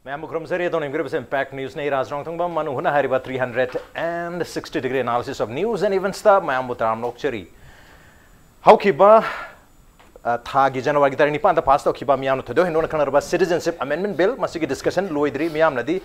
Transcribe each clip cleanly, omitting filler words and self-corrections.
Ma'am, Impact News ne Raj Nongthombam Manung Hutna hariba 360-degree analysis of news and events ta Ma'am Butram Lokchari. How kiba Thagi January Tarani Panda passed Okiba Miam to do Hinona Citizenship Amendment Bill, Masiki discussion, Loidri Miam Nadi,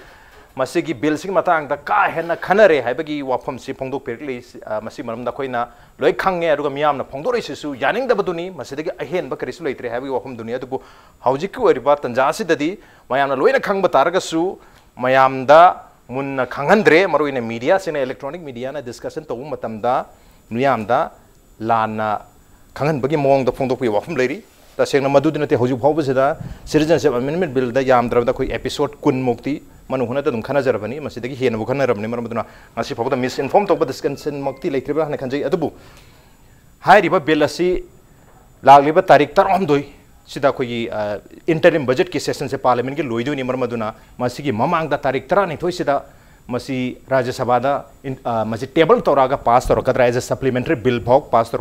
Masigi Bill Sing Matang, the Ka Hena Canary, Habagi, Wapam Si Pongo Perlis, Masimam da Koina, Loy Kange, Miam, Pondorisisu, Yaning the Baduni, Masiki Ahen Bakarisulate, Habi Wapam Dunia to go, Haujiku, Ribat and Jasi Dadi, Mayam Loina Kang Bataragasu, Mayam da Mun Kangandre, Maru in a media, in electronic media, discussion to Matamda, Miam da, Lana. Kangan bagi mong da phongdok pi wafum lady ta sengna madudina te hoju phawba sida Citizenship Amendment Bill da yam drabda khoi episode kun mukti manu huna da dum khana jarabani masidagi hena bu khana rabni maraduna ngasi phawda misinform tokba discussion mukti leitriba hana khanjai adubu hairiba bill asi lagliba tarik tar omdoi sida khoi interim budget ki session se parliament ki loidu ni maraduna masigi mamang da tarik tara ni thoi sida masi Rajya Sabha da masi table toraga pass torokadra as a supplementary bill bhog pass tor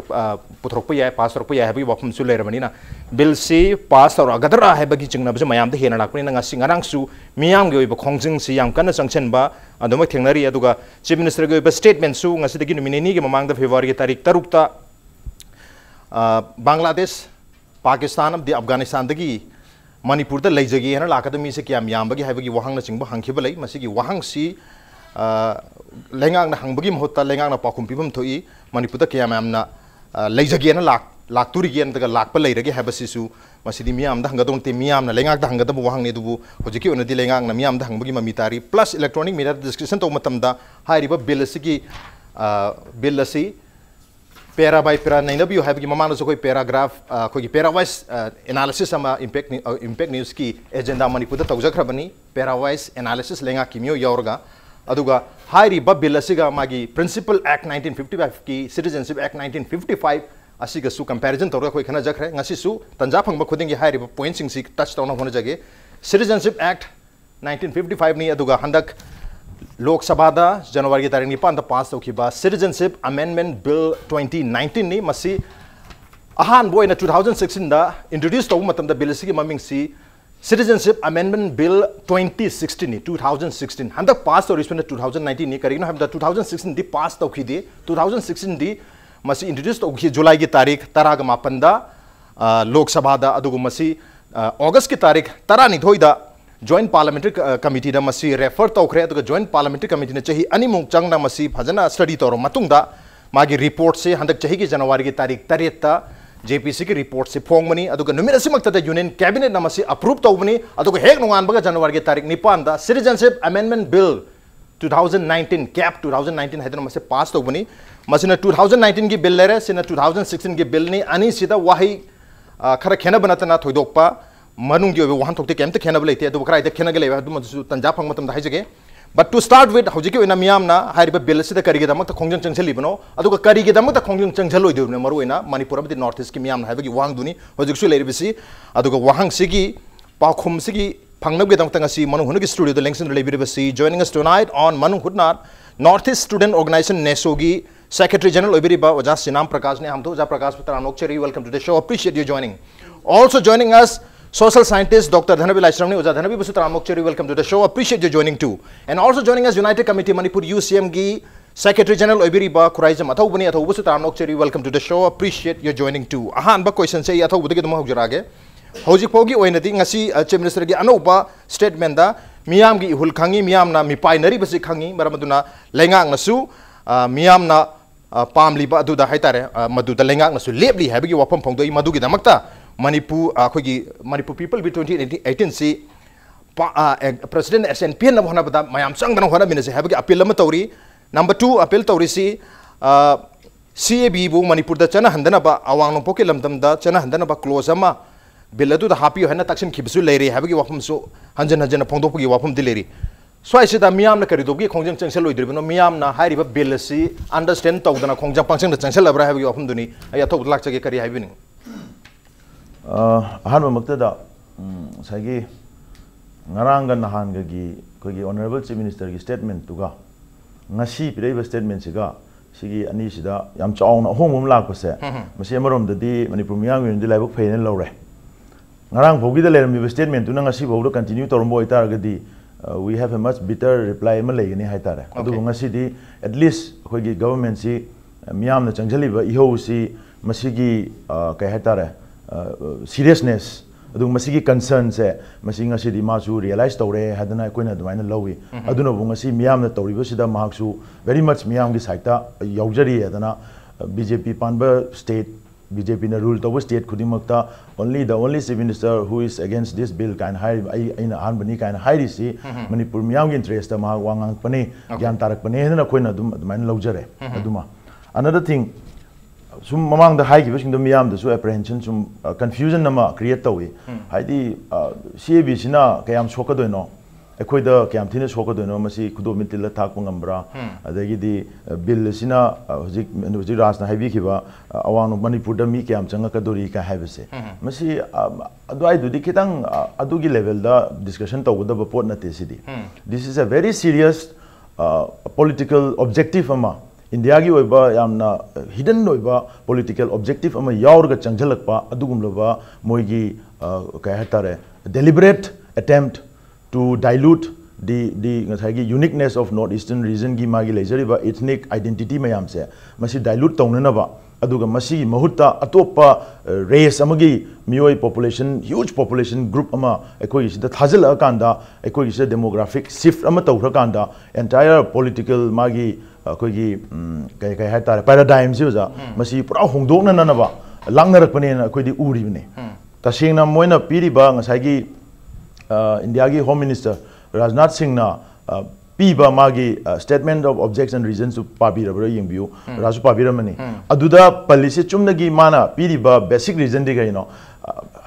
puthokpa pass torokpa ya habi wafum su leramani na bill si pass toragadra habagi chingna bja mayam da hena lakpani na ngasi ngarang su miyam ge oiba khongjing si yam kana sangchen ba adoma thengnari aduga chief minister ge oiba statement su ngasi dagi nominee ge mamang da February ge tarik tarukta Bangladesh Pakistan di Afghanistan dagi Manipur da leijagi hena lakada mi se kyam yam bagi habagi wahang na chingba hangkhiba lei masigi wahang si lengang na hangbagi mohta lengang na pakum pibam thoi Manipur da kyam yam na leijagi hena lak turi gen daga lakpa leiragi habasi su masidi miyam da hangadong te miyam na lengang da hangada bu wahang ne dubu hojiki onadi lengang na miyam da hangbagi mamitari plus electronic media discussion to matamda hairiba bill asigi bill asi Pera by pera naina biu have mamano so koi paragraph koi pera wise analysis ama impact news ki agenda Manipur da tawjakrabani pera wise analysis lenga kimyo yorga aduga hairi ba bill asiga magi principal act 1955 ki citizenship act 1955 asiga su comparison torga koi khana jakre ngasi su tanja phangba khudingi hairi ba point sing si touch down hona jage citizenship act 1955 ni aduga handak Lok Sabha da January tarik ni pan da pass tokiba Citizenship Amendment Bill 2019 ni masi ahan boy na 2016 da introduce to matam da bill sigi maming si Citizenship Amendment Bill 2016 ni 2016 handa pass to respond 2019 ni karigno ham da 2016 di pass to khidi 2016 di masi introduce to khi July ki tarik taraga mapan da Lok Sabha da adugu masi August ki tarik tara ni thoi da Joint Parliamentary Committee da masi refer to kre to Joint Parliamentary Committee na chahi ani mung chang na masi phajana study toro matungda magi report se handak chahi ki January ki tarik 3 ta JPC ki report se phongmani aduga numerasi makta da Union Cabinet na masi approve tawbani aduga hek nungan baga January ki tarik 9 da Citizenship Amendment Bill 2019 cap 2019 haidana masi pass tawbani masina 2019 ki bill lere sina 2016 ki bill ni ani sida wahi khara khena banatana thoidokpa Manung gi wahan thokte kemte khena beleite adu krai de khena gele adu masu tanja phang matam da haijage but to start with hojiki oina miyam na hariba bill sida karige damak ta khongjang changchali bano adu ka karige damak ta khongjang changchalo idu ne maru oina Manipur abdi north east ki miyam na habagi wang duni hojik su leiri bisi adu ka wahang sigi pakhum sigi phangnab ge damak ta ngasi Manung hunugi studio the lengson leiri bisi joining us tonight on Manung Hutna Northeast Student Organization NESO gi Secretary General Obiriba Oja Sinam Prakash ne hum to Oja Prakash Putran Okcheri welcome to the show appreciate you joining also joining us Social scientist Dr. Dhanabir Laishram, Dhanabir Mokcheri, welcome to the show. Appreciate you joining too. And also joining us, United Committee Manipur UCM gi Secretary General Obiriba Khuraijam Athouba, welcome to the show. Appreciate you joining too. Ahan ba question say Athouba de dum hojrage. Hoji pogi oinati ngasi Chief Minister gi anoba statement da miyam gi ihul khangi miyam na mipai nari basi khangi maramaduna lengang nasu miyam na pamli ba adu da haitare madu da lengang nasu lepli habigi wapam phongdoi madu gi damakta Manipur Manipur people be 2018 see President SNP na hona bada mayam sang na hona minase habagi appeal ma tawri number 2 appeal tawri si CAB bu Manipur da chana handana ba awang no poke lamdam da chana handana ba close ama biladu da happy hana taksin khibsu leiri habagi wafum so hanjan phongdok gi wafum dileri so I said miyam na kari dogi khongjang changsel loidri no miyam na hairi ba bill si understand tawdana khongjang pangsang da changsel abra habagi wafum duni aya thok lak chage kari haibini ahan mamaktada sagi ngaranga nahan gi kogi honorable chief minister gi statement tuga ngasi piraiba statement siga sigi ani sida yam chaung na homum lak pase masi amarom dadi Manipur miyang yun di laibok phainen lore ngarang bhogi da leram statement tu na ngasi bhog continue torombo itar gadi we have a much bitter reply ma legani haitare adu ngasi di at least khoi gi government si miyam na changjali ba iho si masigi kai haitare seriousness adu masigi concern se masi ngasi di ma su realize tore hadana koina dumaina lowi aduna bu ngasi miyam na tori ba sida mahak su very much miyam gi side ta yaujari hadana BJP panba state BJP na rule to state khudimakta only the only chief minister who is against this bill kind high in anbani kind high si Manipur miyam interest ma wangang pane gyan tarak pane na koina dum main lojare aduma another thing sum mamang da high giving the miyam the so apprehension sum confusion nama create tawi haidi CAB sina kayam soka do no ekhoi da kyam thine soka do no masi khudo mitil thak pangambra adagi di bill sina hojik Raj na haibi khiba awang Manipur da mi kyam changa ka dori ka haibase masi adwai du di kitang adugi level da discussion to da pot na te sidi this is a very serious political objective ama India gi oiba yamna hidden oiba political objective ama yaur ga changjalakpa adugum loba moigi kai hatare deliberate attempt to dilute the uniqueness of northeastern region gi magi lejari ba ethnic identity mayam se masi dilute tongna ba aduga masi mahutta atopa race amagi mioi population huge population group ama ekoi sida thajal akanda ekoi sida demographic shift ama tawra kanda entire political magi koi gi kai kai haitare paradigm si uja masi pura hongdokna na ba langnarak pane na koi di uri bne tasingna moina piri ba ngasai gi India ki Home Minister Rajnath Singh na piba magi statement of objects and reasons to pabira bra yingbiu rasu pabira mani aduda policy chumna gi mana piriba basic reason de gaino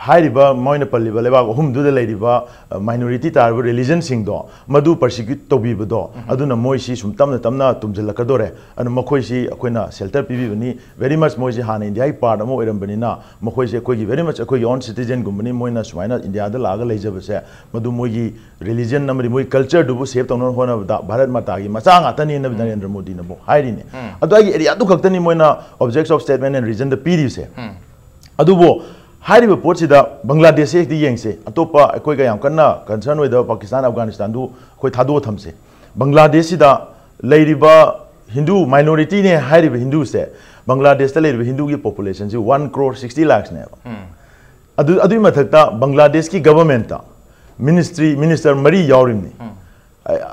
hairiba moina palliba leba hum du de lediba minority tar religion sing do madu persecute to bi do aduna moi si sum tamna tumjala dore an makoi si akoina shelter pibi bani very much moi si han India part amo eram bani na makoi si koi very much koi own citizen gumbani moina sumaina India da laga leijaba se madu moi gi religion namri moi culture du save tawnon hona Bharat Mata gi macha nga tani na Narendra Modi na bo hairi ne adu gi area du khaktani moina objects of statement and reason the piri se adu bo hairi ba pot sida Bangladesh ek di yengse atopa ekoi ga yam kanna concern with Pakistan Afghanistan du koi thado thamse Bangladesh sida leiriba Hindu minority ne hairi ba Hindu se Bangladesh ta leiriba Hindu gi population ji 1 crore 60 lakhs ne adu mathakta Bangladesh ki government ta minister mari yaurim ni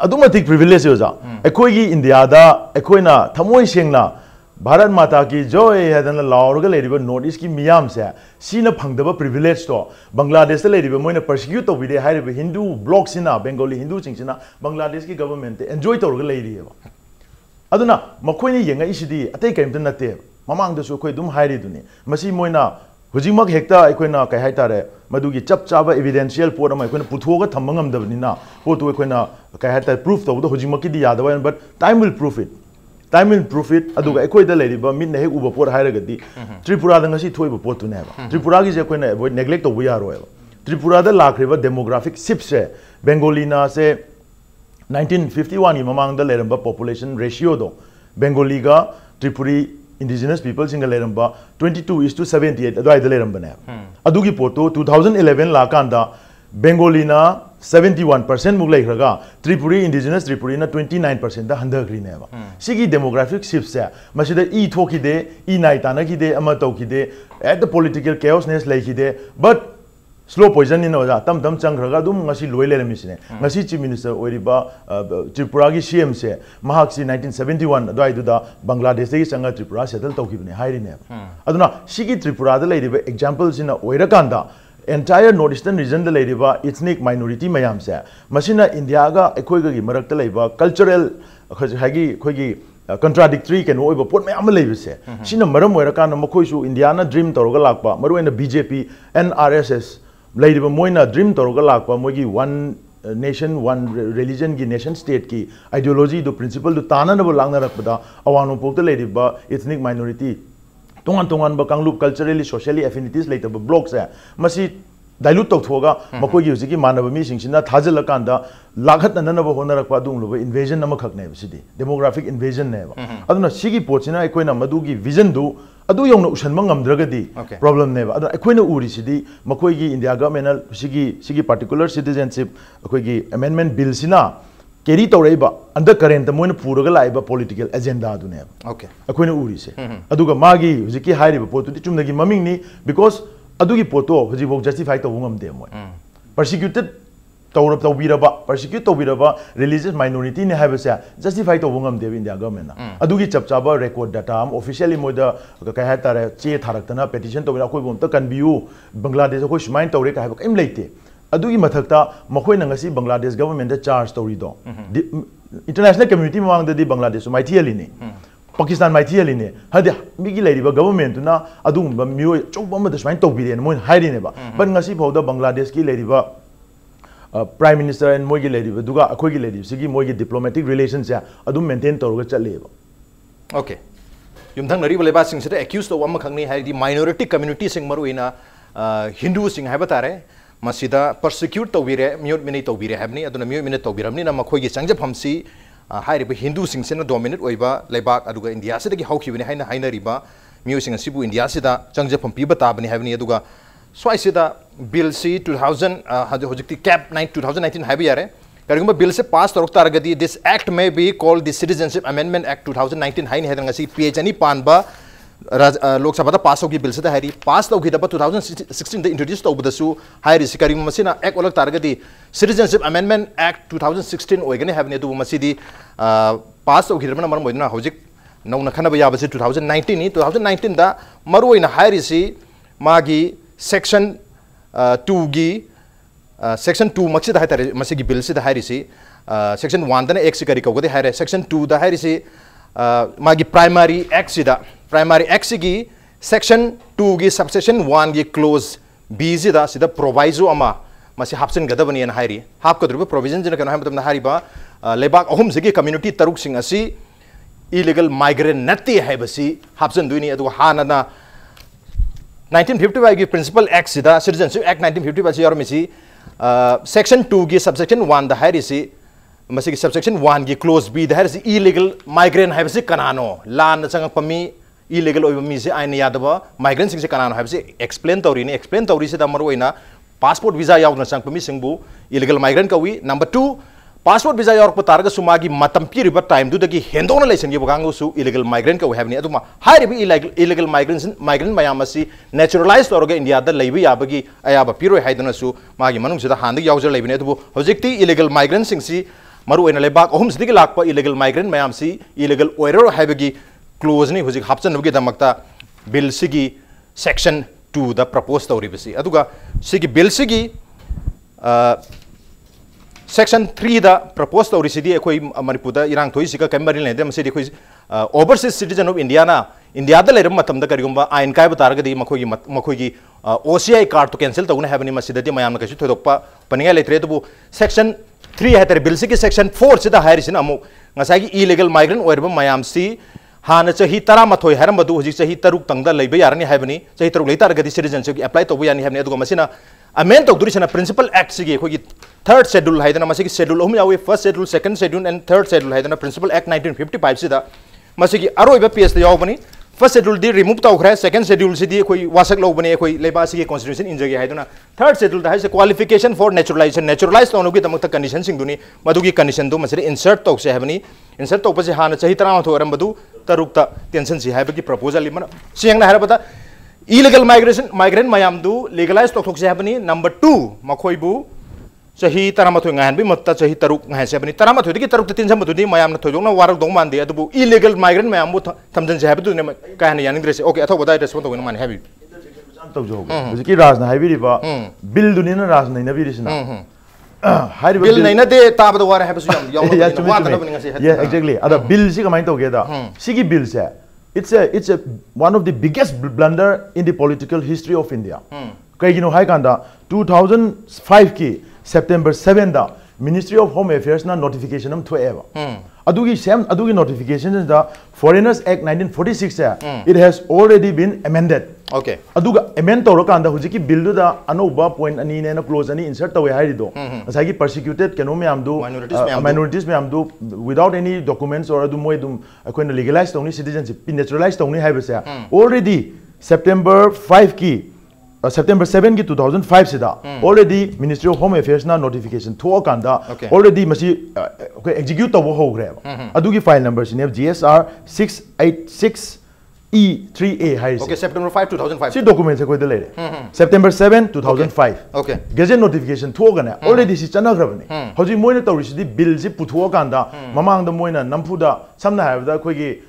adumatik privilege yoja ekoi gi India da ekoi na thamoi sengna Bharat Mata ki joy hadana laurga leriba notice ki miyam se sina phangdaba privilege to Bangladesh leriba moina persecute to bide hairiba Hindu bloc sina Bengali Hindu chingsina Bangladesh ki government enjoy torga leriyeba aduna makoini yenga isidi atei kaimta nate mamang da su koi dum hairi duni masi moina hujimak hekta ekoina kai haitare madugi chap chaba evidential pot ama ekoina puthoga thambangam dabnina potu ekoina kai haitare proof to hujimak ki di yadawa but time will prove it time will prove it aduga ekoi da leriba min ne uba pot hairagadi Tripura da ngasi thoiba pot tu ne ba Tripura gi je koina avoid neglect to we are royal Tripura da lakhriba demographic shift se Bengali na se 1951 ni mamang da leramba population ratio do Bengali ga Tripuri indigenous people singa leramba 22:78 adai da leramba ne adugi poto 2011 la kanda Bengali na 71% mug laikraga Tripuri indigenous Tripuri na 29% da handagri ne ba sigi demographic shift se masida e thoki de e naitana ki de ama tau ki de at the political chaosness laiki de but slow poison in oja tam changraga dum ngasi loile misine ngasi chief minister oiriba Tripura gi CM se mahak si 1971 adai du da Bangladesh gi sanga Tripura settle tau ki ne hairi ne aduna sigi Tripura da lairiba examples in oira kanda entire northeastern region the leriba ethnic minority mayam se masina India ga ekoi ga gi marakta leiba cultural hagi khoi gi contradictory can oiba pot mayam leibe se sina maram oira kan makoi su India na dream toroga lakpa maruena BJP NRSS leiba moina dream toroga lakpa mogi one nation one religion gi nation state ki ideology do principle do tana na langna rakpada awanu pokta leriba ethnic minority tongan ba kanglup culturally socially affinities later ba blocks hai masi dilute to thoga makoi gi husiki manaba mi singsina thajal kanda laghat na na ba honarak pa dung lo invasion na makhak ne sidi demographic invasion ne ba aduna sigi pochina ekoina madugi vision du adu yong na usan mangam dragadi problem neba adu akhoi na uri sidi makoi gi India government sigi particular citizenship akhoi gi amendment bill sina carry tawreba under current moina puraga laiba political agenda adu ne okay akhoi na uri se adu ga magi hujiki hairiba potu di chumna gi maming ni because adu gi poto huji bok justify to ngam de moi persecuted persecute tawbiraba religious minority ne have sa justify to ngam de India government na adu gi chap chaba record data am officially moida ka ha tare che tharaktana petition to akoi bom ta kan biu Bangladesh akoi smain tawre ka ha kaim leite adu gi mathakta makhoi na ngasi Bangladesh government da charge tawri do international community mang da di Bangladesh mai thiali ni Pakistan mai thiali ni hadi migi leiriba government na adu mio choba ma da smain tawbire ne moi hairi ne ba but ngasi phauda Bangladesh ki leiriba Prime Minister and Mogi lady, Duga, a Kogi lady, Sigi Mogi diplomatic relations, Adu maintain Torga labor. Okay. You think the rival basing accused of Wamakani had the minority community sing Maruina, Hindu sing Habatare, Masida, persecute Tobire, mute minute Tobire Habni, Aduna mute minute Tobiramni, Makogi Sanja Pamsi, high Hindu sing Sena dominate Oiba, Lebak, Aduga, India, Sidi Hoki, Haina Riba, musing a Sibu India Sida, Sanja Pampiba Tabani Havni Aduga. So I see the bill C 2000 cap 2019 have yare karigumba bill se pass torokta argadi this act may be called the Citizenship Amendment Act 2019 hain hedanga si PHNI panba Lok Sabha da pass hogi bill se da hari pass da hogi da 2016 da introduce to budasu hairi si karigumba masina act olak targadi Citizenship Amendment Act 2016 oigane have ne du masidi pass hogi da maram moidna hojik no na khana ba yabase 2019 ni 2019 da maru ina hairi si magi Section 2 gi Section 2 maksud hai tare masigi bill se hai risi Section 1 da X kari ko hai Section 2 da hai risi magi primary X gi Section 2 gi subsection 1 gi clause B sida proviso ama masi hapsen gada bani an hairi hap ko dru provision jena kana ham hari ba lebak ahum sigi community taruk sing asi illegal migrant natti hai basi hapsen duini adu hanana 1955 की principal act सिदा citizenship act 1955 से और मिसी section 2 की subsection 1 the है रिसी मसी की subsection 1 की close be the है रिसी इलीगल माइग्रेंट है बसी कनानो लान संग पमी इलीगल ओय मी से आइन यादबा माइग्रेंट सिंग से कनानो है बसी एक्सप्लेन तौरी से द मरोइना पासपोर्ट वीजा यावना संग पमी सिंगबू इलीगल माइग्रेंट कवी नंबर 2 पासपोर्ट वीजा यावक पतारग सुमागी मतम पीरिब टाइम दुदगी हेंदोना लेसन गी बगांगसु इलीगल माइग्रेंट का हैबनी अदुमा हाइरिबी इलीगल माइग्रेंट मयामसी नेचुरलाइज तौरग इंडिया द लेबी याबगी अयाबा पिरो हाइदनसु मागी मनुंग सिदा हांदि यावजर लेबनी अदुबु हजिकति इलीगल माइग्रेंट सिंगसी मरु ओइना लेबाक अहुम सिदिगी लाकपा इलीगल माइग्रेंट मयामसी इलीगल ओइरो हाइबगी क्लोज नि हजिक हापचनबगी दमकता बिल सिगी सेक्शन 2 द प्रपोज तौरिबसी अदुगा सिगी बिल सिगी Section 3 da proposed to receive a Manipur Irang Toisica Cameron and them said overseas citizen of Indiana, India the letter Matam the Karigumba, I in Kaibatarga, Makogi, OCI card to cancel the Unhaven Masida, Mayamakashi Topa, Panela Tredabu. Section 3 had a bill section 4 said the Harrison Amo, Nasagi illegal migrant, wherever Mayam sea, Hanacha Hitaramatoi, Haramadu, Hitaruk Tanga, Labiani Haveni, Saito later get the citizenship applied to Wian Hamnedo Masina. Amendment of duration principal act sige ko third schedule haidana masigi schedule hum yawe first schedule second schedule and third schedule haidana principal act 1955 sida masigi aroiba ps da yawbani first schedule di remove taw khra second schedule sidi koi wasak lobani koi leba sige constitution injagi haidana third schedule da has qualification for naturalization naturalized tawno gi damakta condition sing duni madugi condition do masiri insert taw se habani insert taw pase hana chahi tara tho aram badu tarukta tension si habagi proposal limana siang na harabata illegal migrant mayam do legalized talk se habani number 2 makhoi bu sahi taramatho ngahan bi matta sahi taruk ngahan se habani taramatho digi taruk tin sam du mayam na thojong na warak dong mande adu illegal migrant mayam bu thamjan se habdu ne ka han yaning dress okay atho badai respond to man habi to jo ki raj na habi ba bill du ne na raj na bi risna bill naina de tabada war habi su yam yeah exactly ada bill si kamai to ge da sigi bill se it's a one of the biggest blunder in the political history of India. Kai hai kanda 2005 ki September 7 da Ministry of Home Affairs na notification am thoeba adugi same adugi notification is the Foreigners Act 1946 it has already been amended. Okay. Aduga amend tawrakanda hujiki bill du da anoba point ani ne na clause ani insert tawe hairido asagi persecuted keno me amdu minorities me amdu without any documents or adu moi dum akoina legalize tawni citizenship naturalize tawni haibase already September 5 ki September 7 ki 2005 sida already Ministry of Home Affairs na notification thoa kanda already masi execute tawo hogre adugi file number sine GSR 686 E3A high. Okay, September 5, 2005. See documents ko dele. September 7, 2005. Okay. Gazette notification thogana already si chana grabani. Hoji moina tawri si bill si putho kanda mamang da moina nampuda samna haibda khoi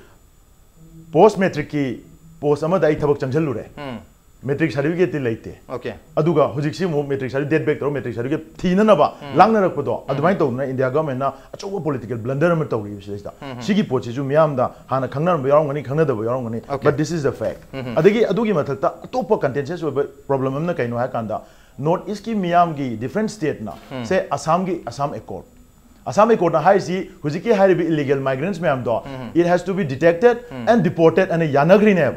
post matric ki post ama dai thabak changjalure. Matric certificate leite. Okay. Aduga hojik si mo matric certificate date back to matric certificate thina na ba langna rakpado adumai to na India government na achoba political blunder ma tawri bisida. Sigi pochi ju miyam da hana khangna ba yarong ngani khangna da ba yarong ngani but this is the fact. Adagi adugi mathakta topa contentious problem amna kaino ha kanda North East ki miyam gi different state na say Assam gi Assam Accord. Assam Accord na hai si hujiki hai illegal migrants me am do it has to be detected and deported and yanagri ne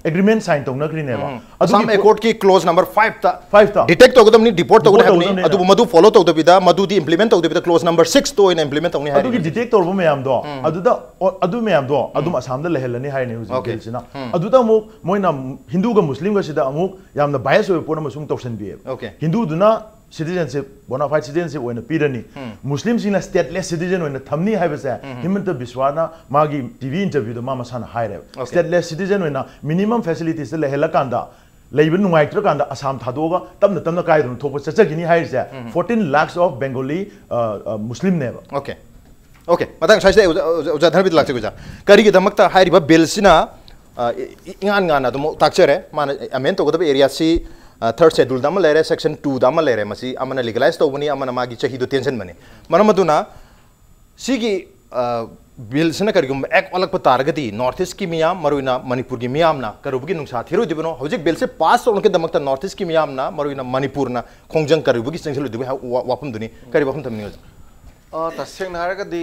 agreement sign to nagri ne Assam Accord ki clause number 5 ta detect to gadam ni deport to gadam ni adu madu follow to bida madu di implement to bida clause number 6 to in implement to ni hai adu ki detect to me am do adu me am do adu Assam da lehelani hai ne hujiki sina adu da mu moina Hindu ga Muslim ga sida amu yamna bias oi pona masung tawsan bi Hindu duna citizenship bona fide citizenship oina pirani Muslim sina stateless citizen oina thamni haibase himanta biswana magi TV interview da mama sana haire stateless citizen oina minimum facilities le helakanda leiben nuaitra kanda Assam thadoga tamna kai dum thopa chachagini haise 14 lakhs of Bengali Muslim neba okay matang sai uja dhanbit lakche guja kari gi damakta hairiba bill sina ingan ngana dum takchere man amen to goda area si third schedule dama lere section 2 dama lere masi amana legalize to bani amana magi chahi do tension bani manamaduna sigi bill sina karigum ek alak pa targati north east ki miyam maruina Manipur ki miyam na karubugi nungsa thiro dibno hojik bill se pass to unke damakta north east ki miyam na maruina Manipur na khongjang karubugi sengsil dibi wapum duni kari wapum tamni taseng naraga di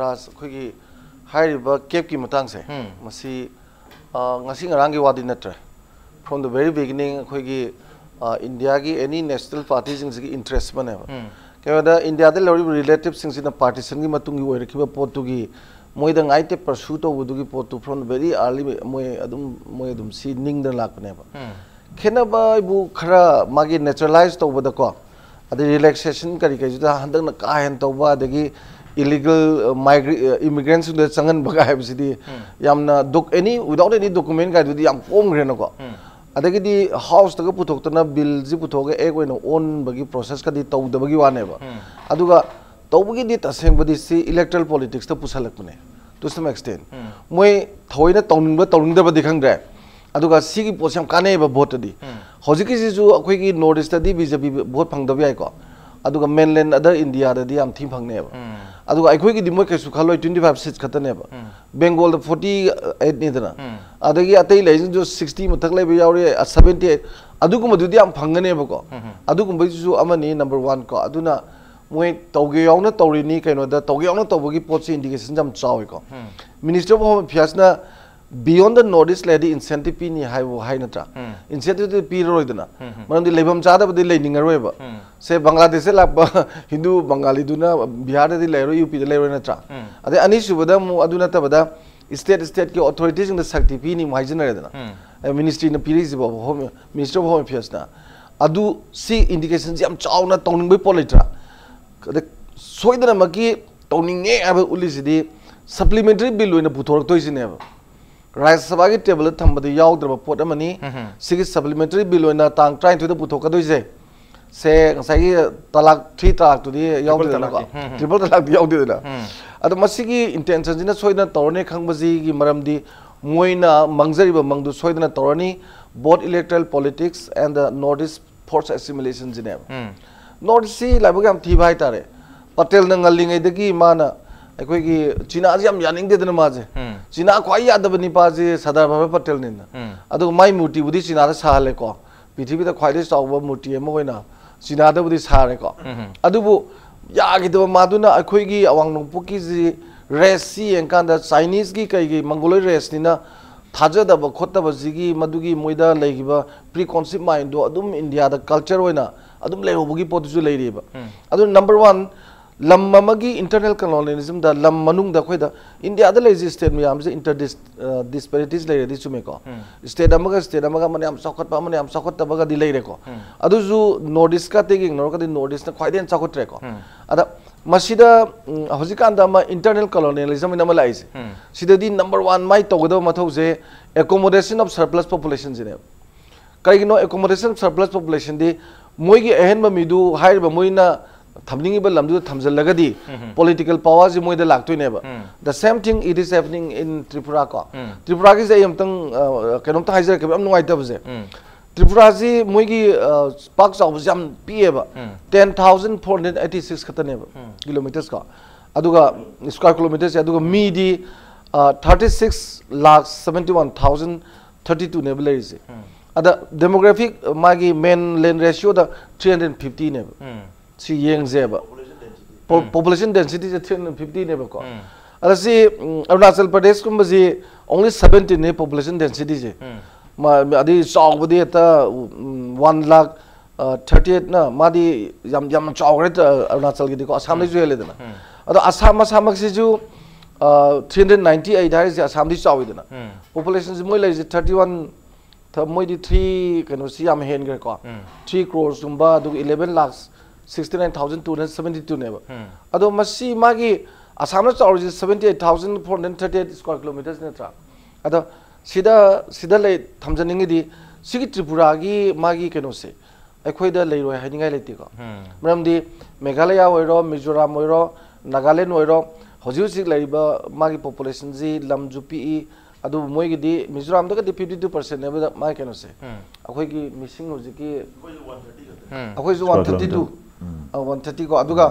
ras khogi hairiba cap ki matang se masi ngasi ngarang gi wadi natra from the very beginning khogi India ki any national parties in interest bane kaya India de lori relatives sing in partition gi matung gi oirkiba potu gi moi da ngai te pursue to wudu gi potu from very early moi adum si ning da lak ne ba khena ba bu khara magi naturalize to bada ko adi relaxation kari kai da handang na ka hen to ba dagi illegal immigrants da changan ba ga habsidi yamna any without any document ga di yam pom gre na ko adagidi house taga puthokna bill ji puthoge ek oina on bagi process ka di tawdabagi wane ba aduga tawbagi di tasengbadi si electoral politics ta pusalakne to some extent moi thoina tawningda ba dikhangre aduga sigi posam kane ba vote di hojiki ji ju akoi gi north east di BJP vote phangdabi ai ko aduga mainland other India da di am thim phangne ba aduga akoi gi di moi kesu khaloi 25 seats khatane ba Bengal da 48 ni dana adagi atai legend jo 60 mathak lai ba yaure 78 adugu madu di am phangane ba ko adugu bai ju amani number 1 ko aduna moi tawge yauna tawri ni kaino da tawge yauna tawbagi pot se indication jam chawi ko Minister of Home Affairs na beyond the notice lady incentive pi ni hai natra incentive to pi roi dana manam di lebam cha da ba di leining roi ba se Bangladesh se lab Hindu Bengali duna Bihar di lero UP di lero natra ade ani subada mu aduna ta bada state ki authorities in the sakti pi ni mai jana dana ministry na pi ri ba home Minister of Home Affairs na adu si indications jam chaw na tawning bai politra soidana maki tawning ne aba ulisidi supplementary bill oina puthor to isine ba Rajya Sabha ki table thambadi yaudra pot amani sigi supplementary bill oina tang trying to the puthok kadoi se ngasai talak 3 talak to di yaudra na ko triple talak di yaudra na adu masigi intention jina soidana torne khangbaji gi maramdi moina mangjari ba mangdu soidana torani both electoral politics and the notice force assimilation jine notice si labagam thi bhai tare patel na ngalingai dagi mana akoi gi China jam yaning de dana maje China khwai yadab ni pa ji Sardar Baba Patel ni na adu mai murti budi China ra sahale ko pithibida khwai de saw murti ema hoina China da budi sare ko adu bu यागिदो मादुना अखोइगी अवांग नोंपोकी ji race C एंकांदा Chinese की कई मंगोलोई race निना थाजदब खोतब जिगी मदुगी मोइदा लेगिबा pre concept mind दो अदुम India दा culture होइना अदुम लेरोबगी पोतजु लेरिबा अदु number 1 lump अमगी internal colonialism दा lump मनुंग दा खोइदा India दा लेजि state मियाम से inter disparities लेरे दि चुमे को स्टेट अमगा मने am sakotpa mane am sakotaba di leire ko adu ju north का तेगिंग नॉर्थ का नॉर्थ ईस्ट ख्वाइदेन चाकोत्रे को अदा मसीदा हजिकान दा मा इंटरनल कॉलोनियलिज्म इन अमलाइज सिददी नंबर 1 माइ तोगदो मथौ जे एकोमोडेशन ऑफ सरप्लस पॉपुलेशन जिने करिगिनो एकोमोडेशन ऑफ सरप्लस पॉपुलेशन दि मोइगी अहेन मिदु हाइरबा मोइना थमनिंगिबा लमदु थमजलगदी पॉलिटिकल पावर जि मोइदा लाक्तोइनेबा the same thing it is happening in Tripura को त्रिपुरा की जे यमतंग केनोम ता हाइजर के हम नुवाइतब जे त्रिपुरा जी मोइगी पाक चाव जम पीएबा 10486 खतनेबा किलोमीटर्स का अदुगा स्क्वायर किलोमीटर्स अदुगा मीदी 36,71,032 नेबल लेरिसे अदा डेमोग्राफिक मागी मेन लैंड रेशियो दा 350 नेबा सी येंगजेबा पॉपुलेशन डेंसिटी जे 350 नेबा को अदा सी अरुणाचल प्रदेश कुम जी ओनली 17 ने पॉपुलेशन डेंसिटी जे अदी चावबदी एता 1,38,000 ना मादी यम चावरे अरुणाचल की दिको असम जो हेले देना अदो असम असमक से जो 398 है जे असम दी चाविदना पॉपुलेशन जे मोइ ले 31 थ मोइ दी 3 कनो सी यम हेन गे को 3 crores गुंबा दु 11,69,272 नेबा अदो मसी मागी असम ना चावरे 78,438 स्क्वायर किलोमीटर्स नेत्रा अदो सिदा ले थमजनिंगी दी सिगी त्रिपुरा की मागी कनो से अखोइदा लेरोय हाइनिंगाय लेति को मरमदी मेघालय ओइरो मिजोराम ओइरो नागालैंड ओइरो हजि हजि लेबा मागी पॉपुलेशन जी लमजुपी अदु मोइगी दी मिजोराम दा दी 52% नेबा माई कनो से अखोइगी मिसिंग हजि की अखोइ जो 132 130 को अदुगा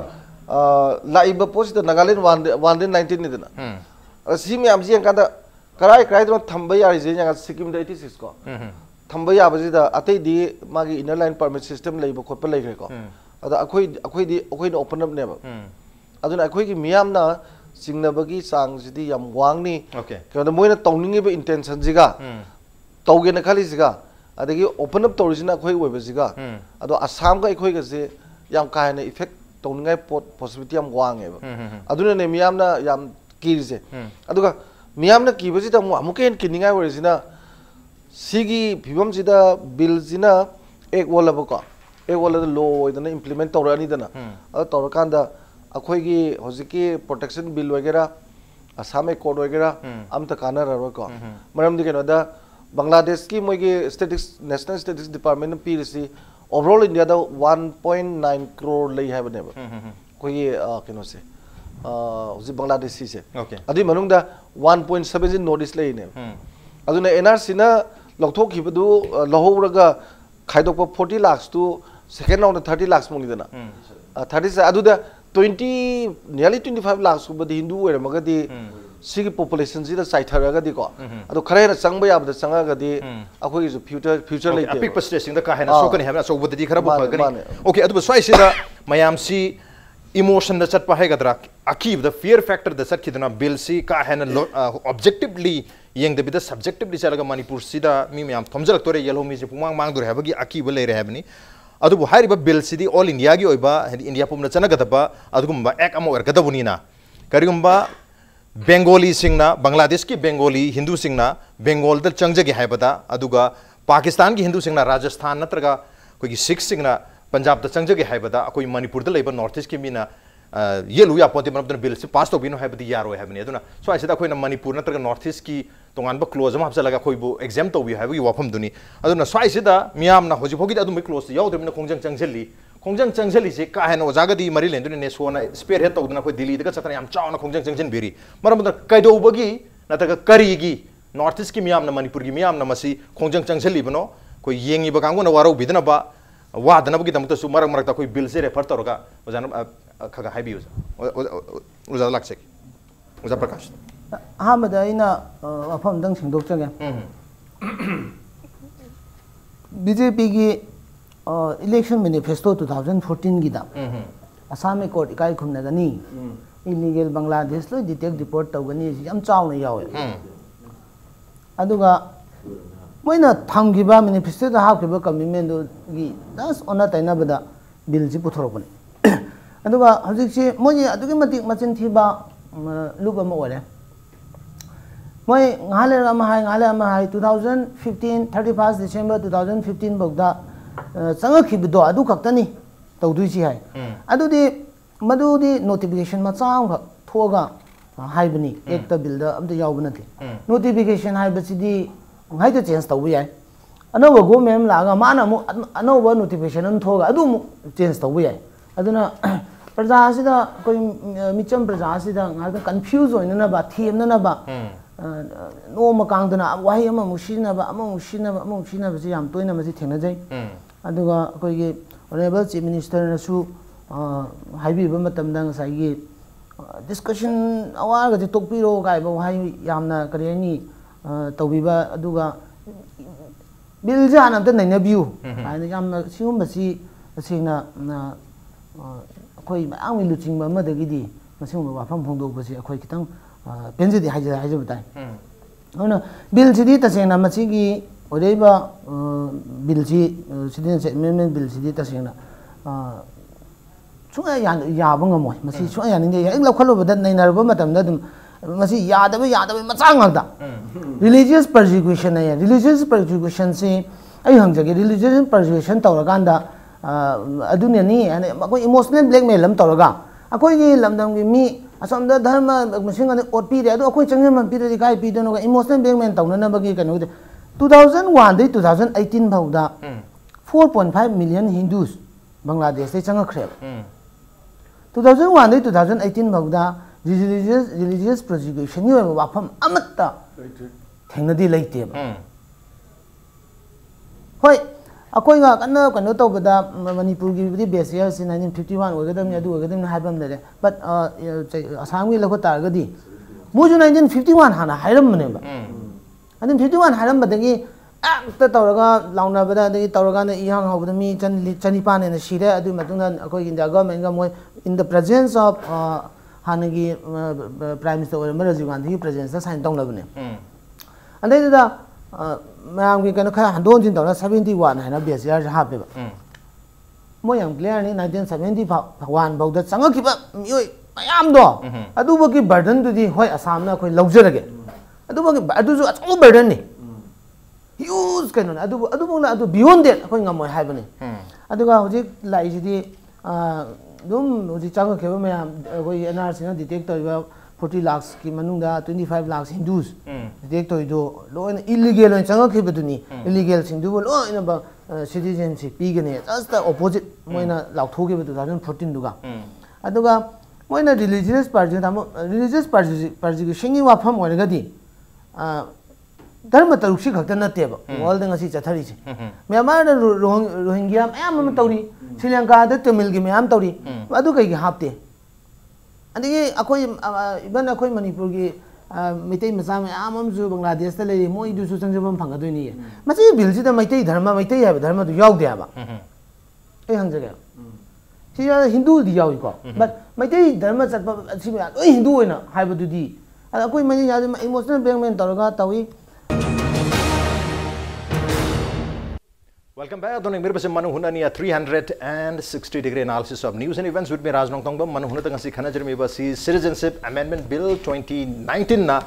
लाइबा पोस्ट नागालैंड 119 निदना सिमी आमजी अंकादा कराई कराई तो थंबा यारिजे यांगा सिक्किम दा 86 को थंबा याबजिदा अतै दी मागी इनर लाइन परमिट सिस्टम लेबो खोप लेग्रे को अदा अखोइ ओपन अप नेबा अदुना अखोइ की मियामना सिंगनबगी सांग जिदी याम वांगनी केदा मोइना तौनिंगिबा इंटेंशन जिगा तौगेना खाली जिगा अदगी ओपन अप तौरिजिना अखोइ ओइबा जिगा अदो असम का अखोइ गसे याम कायना इफेक्ट तौनिंगाय पॉसिबिलिटी याम वांगेबा अदुना ने मियामना याम कीरिजे अदुगा मियामना कीबजिदा अमुकेन किनिंगाय ओरिजिना सिगी फिबमजिदा बिलजिना एक वोलबको एक वोलद लो ओइदना इंप्लीमेंट तौरानी दना तौरकांदा अखोइगी हजिकी प्रोटेक्शन बिल वगैरह असम कोड वगैरह अमता कानरको मरमदि केनोदा बांग्लादेश की मोइगी स्टैटिस्टिक्स नेशनल स्टैटिस्टिक्स डिपार्टमेंट पीरिसी ओवरऑल इंडिया दा 1.9 करोड़ लई हैबनेबा कोई केनो से हजि बांग्लादेशी से अदि मनुंगदा 1.7 नॉर्थ ईस्ट लेने अदुना एनआरसी ना लौथोखिबदु लहोरगा खाइदोकपा 40 lakh to second round 30 lakh मुंगदना 30 से अदुदा 20 nearly 25 लाख सुबदी हिंदू ओरमगदी सिगी पॉपुलेशन जिदा साइथरगदी को अदो खरेना संगबा याबदा संगागदी अखोगी जो फ्यूचर लेते अपिक स्टेसिंग दा काहेना सोकनी हैबना सोबदी खरा बुफगनी ओके अदु स्वाइसिदा मयाम सी इमोशन द चटपा हैगदरा अकीब द फियर फैक्टर द सखिदना बिल सी काहेना ऑब्जेक्टिवली यंग द बिद सब्जेक्टिवली चलगा मणिपुर सिदा मी मयाम थमजलक तोरे येलो मी से पुमांग मांग दुर हैबगी अकीब लेरे हैबनी अदुबु हारिबा बिल सिदी ऑल इंडिया की ओइबा इंडिया पुमना चनगदबा अदुगुम्बा एक अमो अरगदबुनीना करिगुम्बा बेंगोली सिंगना बांग्लादेश की बेंगोली हिंदू सिंगना बेंगोल द चंगजगे हैबदा अदुगा पाकिस्तान की हिंदू सिंगना राजस्थान नत्रगा कोई सिख सिंगना पंजाब द चंगजगे हैबदा कोई मणिपुर द लेबा नॉर्थ ईस्ट की मीना ये लुया पोते मनबदन बिल से पास तो बिनो हैबदी यारो हैबनी अदुना सो आइसदा कोई मणिपुर नत्रगा नॉर्थ ईस्ट की तोंगानबा क्लोज अमा हबसलगा कोइबो एग्जाम तोबि हैबगी वाफम दुनी अदुना स्वाइसिदा मियामना होजि फोगी अदुम क्लोज यावदमिना खोंजंग चंगजली से का हेन ओजागदी मरी लेंदुनि नेसोना स्पेयर हेड तौदना कोइ दिल्ली दगा चतना याम चावना खोंजंग चंगजन बेरी मरमदा कैदौबगी नतगा करीगी नॉर्थ ईस्ट की मियामना मणिपुर की मियामना मसी खोंजंग चंगजली बनो कोइ येंगी बकांगुना वारो बिदनबा वादनबगी दमतसु मरक मरकता कोइ बिल से रेफर तौरगा ओजाना खगा हाइबी ओजा लाक्से ओजा प्रकाश अहमदा इन वफमदंग सिंदोक्चगे बीजेपी की इलेक्शन मैनिफेस्टो 2014 की Assam court ikai khumna gani illegal Bangladesh lo detect deport tawgani yam chawna yawe aduga moina thamgiba manifesto da hakiba commitment do gi das ona taina bada bill ji puthorokone aduga hojik si moi adugi matik machin thiba luga ma ore moi ngale ama hai 2015 31st December 2015 bogda sanga khibdo adu khaktani tawdui chi hai adudi madudi notification ma chang kha thoga haibani ekta bill da amta yawbana thi notification haibasidi ngai to change tawbi yai anoba go mem laga mana mu anoba notification an thoga adu mu change tawbi yai aduna praja asida koi micham praja asida ngai confuse hoina na ba themna na ba no ma kangdana wahi ama musina ba si yam toina ma si thengna jai aduga koi gi honorable chief minister na su haibi ba matam dang sai gi discussion awa ga tokpiro ga ba wahi yamna kareni tawbiba aduga bill jana ta naina biu ai yamna sium basi asina na koi ma ang luching ba ma dagi di masing ba pham phongdok basi akoi kitang penji di haja batai ona bill sidi tasena masigi odeiba bill si citizenship amendment bill sidi tasena chunga ya bang mo masi chunga ya ning ya ingla khalo badan nei nar ba matam da dum masi yadaba machang ngda religious persecution ya religious persecution se ai hangjage religious persecution tawraganda adune ni akoi emotional blackmail lam tawraga akoi gi lamdam gi mi asam da dharma masing ani otpi de adu akoi changem man pi de kai pi de no emotional blackmail tawna na bagi kanu 2001 dai 2018 bauda 4.5 million Hindus Bangladesh dai changa khre 2001 dai 2018 bauda religious persecution ni wa pham amatta thengna di leite ba hoi akoi ga kanu to bada Manipur gi di base year 1951 ogadam adu ogadam haibam le but Assam gi lako tar ga di muju 1951 hana hairam mane ba 1951 hairam badagi akta tawraga launa bada dagi tawraga na ihang hobda mi chani pa ne shire adu matuna akoi india government ga moi in the presence of hanagi prime minister Rajiv Gandhi presence sign dong labne andai da mayam gi kana kha handon jin dawna 71 haina base year ha be ba moyam clear ni 1971 bauda changa ki ba mioi mayam do adu ba ki burden du di hoi Assam na khoi lawjerage adu ba ki adu ju achu burden ni huge kind adu beyond that akoi ngamoi haibani adu ga hojik lai ji di dum hojik changa kheba mayam akoi NRC na detect toiba 40 lakhs ki manung da 25 lakhs Hindus detect toido lo illegal on changa kheba duni illegal sing du lo ina ba citizenship pi gane just the opposite moina lakthoge 2014 duga adu ga moina religious persecution ni wa pham oinaga di dharma taruksi khakta natte ba world ngasi chathari chi Myanmar da Rohingya mayam tawri Sri Lanka da Tamil gi mayam tawri adu kai gi hapte adigi akoi even akoi Manipur gi mitai macha mayam ju Bangladesh ta le moi du su changjabam phangadoi ni machi bill si da mitai dharma ha dharma du yaw de ba ai hangjaga si Hindu di yaw ko but mitai dharma chatpa si ma oi Hindu oina haiba du di akoi mani ya emotional blackmail tawraga tawi. Welcome back. Doning mere base Manung Hutna ni 360-degree analysis of news and events with me Raj Nongthombam. Manung Hutna tangasi khana jermi basi Citizenship Amendment Bill 2019 na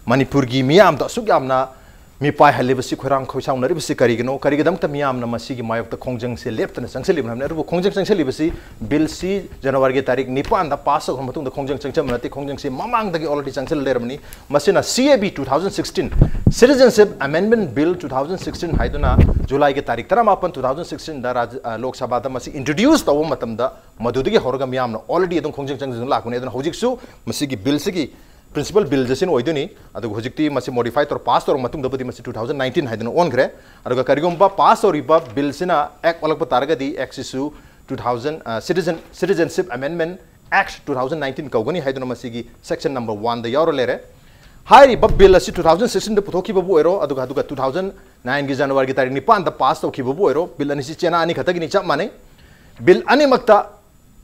Manipur gi miyam to sugyam na mi pai hale basi khurang khoisang nari basi karigino karigedam ta miyam na masi gi mayok ta khongjang se lep ta sangselim namne ru khongjang sangselim basi bill si January gi tarik 9 da pass ho matung da khongjang sangcham na ti khongjang se mamang da gi already sangsel lermani masina CAB 2016 Citizenship Amendment Bill 2016 haiduna July gi tarik 38 2016 da Lok Sabha da masi introduce taw matam da madudigi horga miyam na already adum khongjang sangjang lakune da hojik su masi gi bill si gi principal bill jasin oiduni adu hojikti masi modify tor pass tor matung dabadi masi 2019 haiduna on gre adu karigomba pass or iba bill sina act olak targa di exisu 2000 Citizenship Amendment Act 2019 kaugani haiduna masi gi section number 1 da yaro lere hai ba bill asi 2016 da puthoki babu ero adu 2009 gi January gi tarik 9 da pass to ki babu ero bill ani si chena ani khatagi ni chap mane bill ani makta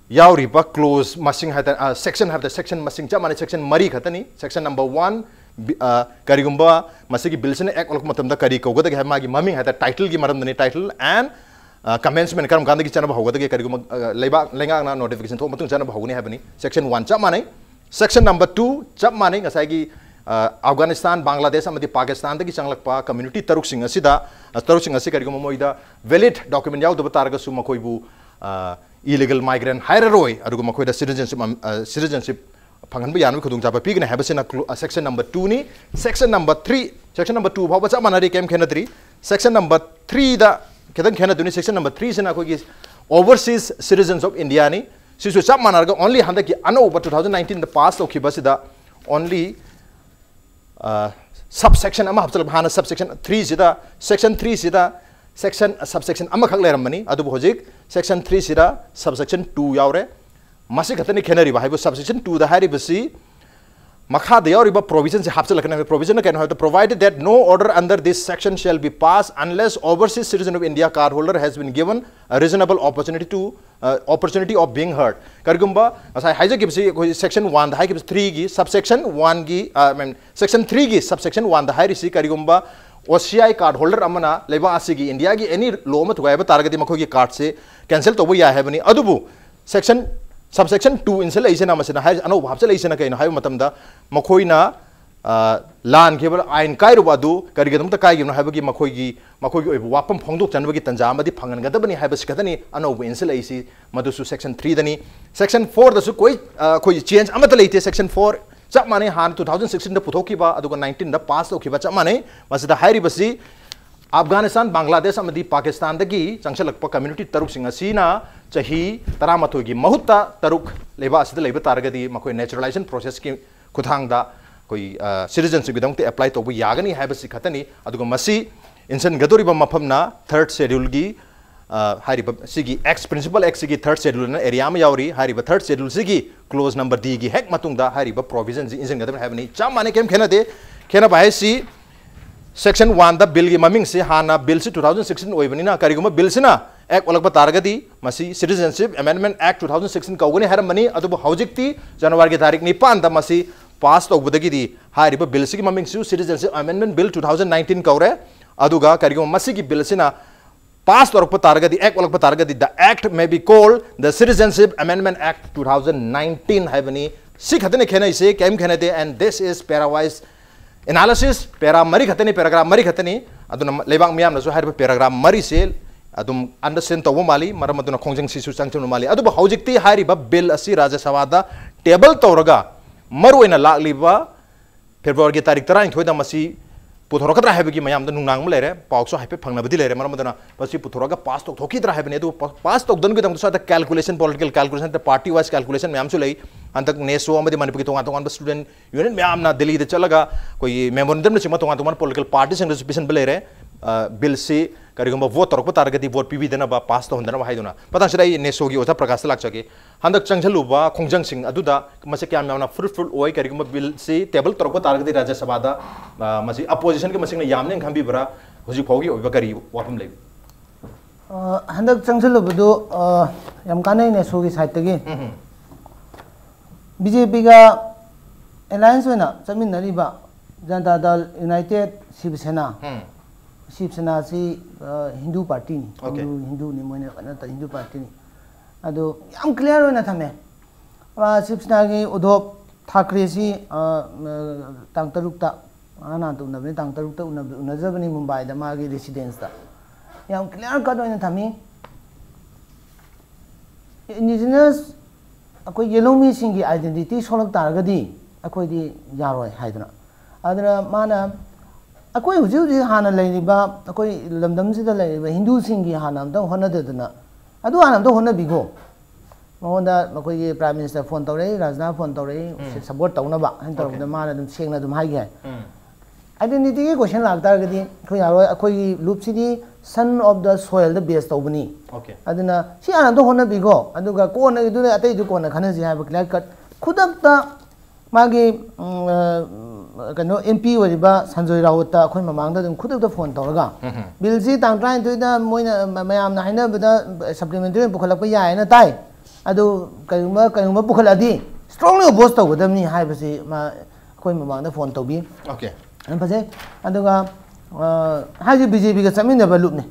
yauriba close masing hata section have the section masing chamane section mari khatani section number 1 karigumba masigi bill sene ek olok matamda kari kogada ge magi maming hata title gi maram dani title and commencement karam ganda gi chana bahogada ge karigumba leiba lenga na notification tho matung chana bahogni habani section 1 chamane section number 2 chamane ngasai gi Afghanistan, Bangladesh, and Pakistan, the Changlakpa community Taruksing Asida, Taruksing Asikarigum Moida, valid document Yau the Batarga Sumakoibu, illegal migrant, Hiraroi, Arugumakoida citizenship, Pangambian, Kudunjapa Pig, and Habasina section number 2, ni, section number 3, section number 2, how was Amanari came Kennedy, section number 3, the Kedan Kennedy, section number 3 is overseas citizens of India. Sisu Chamanarga only Handaki Ano over 2019 the past of Kibasida only. Subsection Amahana subsection 3 sida section 3 sida section subsection Amakaleramani Adu Hojik section 3 sida subsection 2 yaure Masikatani Canary Bible subsection 2 the Haribasi Makha the Yoriba provisions have to provision can have to provided that no order under this section shall be passed unless overseas citizen of India card holder has been given a reasonable opportunity of being heard. Kargumba as I hijack section 1 the high 3 gi subsection 1 gi section 3 gi subsection 1 the high risi Kargumba OCI card holder amana leba asigi India gi any law mat gaiba targati makogi card se cancel to ya have any adubu section subsection 2 insulation amasina hai ano habsalation kaino hai matamda makoina lan kebal ain kairu badu karigam ta kai gino habagi makoigi wapam phongdok chanbagi tanja amadi phangan gadabani habas kadani ano insulation madusu section 3 dani section 4 dasu koi change amata leite section 4 chap mane han 2016 da puthoki ba aduga 19 da pass okiba chap mane masida hairi basi Afghanistan, Bangladesh, and Pakistan, the Gi, Chanchalakpa community Taruk Singasina, Chahi, Taramatogi, Mahuta, Taruk, Lebas, the Labor Targadi, Makoi naturalization process came Kutanga, citizenship we don't apply to Yagani, Habasikatani, Adugomasi, Insan Gaduriba Mapamna, third schedule Gi, Hariba Sigi, ex principal ex Sigi, third schedule, Eriama Yauri, Hariba, third schedule Sigi, close number D, Hek Matunda, Hariba provisions in Gadam have any Chamane came Canada, Kenabahesi. Section 1 the bill maming se hana bill se 2016 oibanina kariguma bill sina act olakba targadi masi citizenship amendment act 2016 kaugani haramani adubu haujikti january ge tarik 9 da masi pass tobudagi di hariba bill se maming su citizenship amendment bill 2019 kaure aduga kariguma masi gi bill sina pass torokpa targadi act olakba targadi the act may be called the citizenship amendment act 2019 havani sikhatene khena ise kem khenade and this is parawise analysis para mari khatani paragraph mari khatani aduna lebang miam na so har paragraph mari sel adum understand to mali maram aduna khongjang sisu changchum mali adu haujikti hari ba bill asi rajya sabha da table tawraga maruina lakliba february gi tarik 13 thoida masi puthorokatra habigi mayam da nungnang lere paukso haipe phangnabadi lere maram aduna masi puthoroga pass tok thokidra habene adu pass tok dan gi dam so da calculation political calculation the party wise calculation mayam su lei antak NESO amadi Manipur tonga student union mayam na Delhi de chalaga koi memorandum na chima tonga political parties and resolution belere bill se karigamba vote torok targati vote pv dena ba pass to hondana haiduna patan srai NESO gi ota prakash lak chake handak changjalu ba khongjang sing aduda mase kyam na fruitful oi karigamba bill se table torok targati rajya sabha da masi opposition ke masing na yamne khambi bra hoji phogi oi ba kari wapam lei handak changjalu budu yam kanai NESO gi side gi BJP का alliance में ना जमीन नरी बा Janata Dal United Shiv Sena सी Hindu party नी हिंदू नी मोने कना त Hindu party नी अदो याम क्लियर होना था मैं शिवसेना की उद्धव ठाकरे सी तांग तरुकता आना तो नबने तांग तरुकता उनजबनी मुंबई दा मागी रेसिडेंस दा याम क्लियर कद होना था मैं इंडिजिनस अकोई येलोमी सिंगी आइडेंटिटी सोलक तारगदी अकोई दी यारोय हाइदना अदना माना अकोई हुजु हाना लेनिबा अकोई लमदम सिदा लेनिबा हिंदू सिंगी हाना दं होनददना अदु हाना दं होना बिगो मोंदा अकोई प्राइम मिनिस्टर फोन तौरे राजना फोन तौरे सपोर्ट तौनबा हन तौरबदा माना दम सेंगना दम हाइगे आइडेंटिटी के क्वेश्चन लाग तारगदी अकोई यारोय अकोई loop Sidi son of the soil the base tawbani okay aduna si ana do hona bigo aduga ko na du atai du ko na khana ji ha clear cut khudak ta magi kano MP wariba sanjoy rawat ta khoi mamang da dum khudak da phone tawraga bill ji tang trai tu da moina mayam na haina bada supplementary pukhalak pa ya na tai adu kayuma pukhaladi strongly opposed tawgadamni haibasi ma koi mamangda phone tawbi okay an phase aduga haji BJP ga chamin ba lupne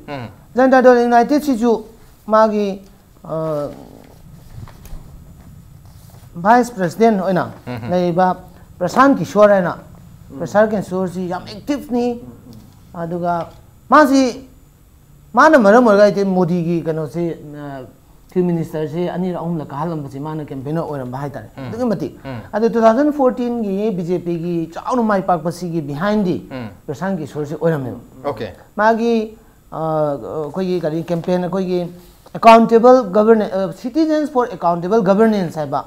Janata Dal United siju magi Vice President oina leiba Prashant Kishore na Prashant Kishore si yam active ni aduga masi mana maram orga ite Modi gi kano se Chief Minister se ani ra la kahalam basi mana campaigner oram bahai tare dugi mati adu 2014 gi BJP gi chaunu mai pak basi gi behind di Prashant Kishore se oram ne okay magi koi gi kari campaign koi gi accountable governance citizens for accountable governance ba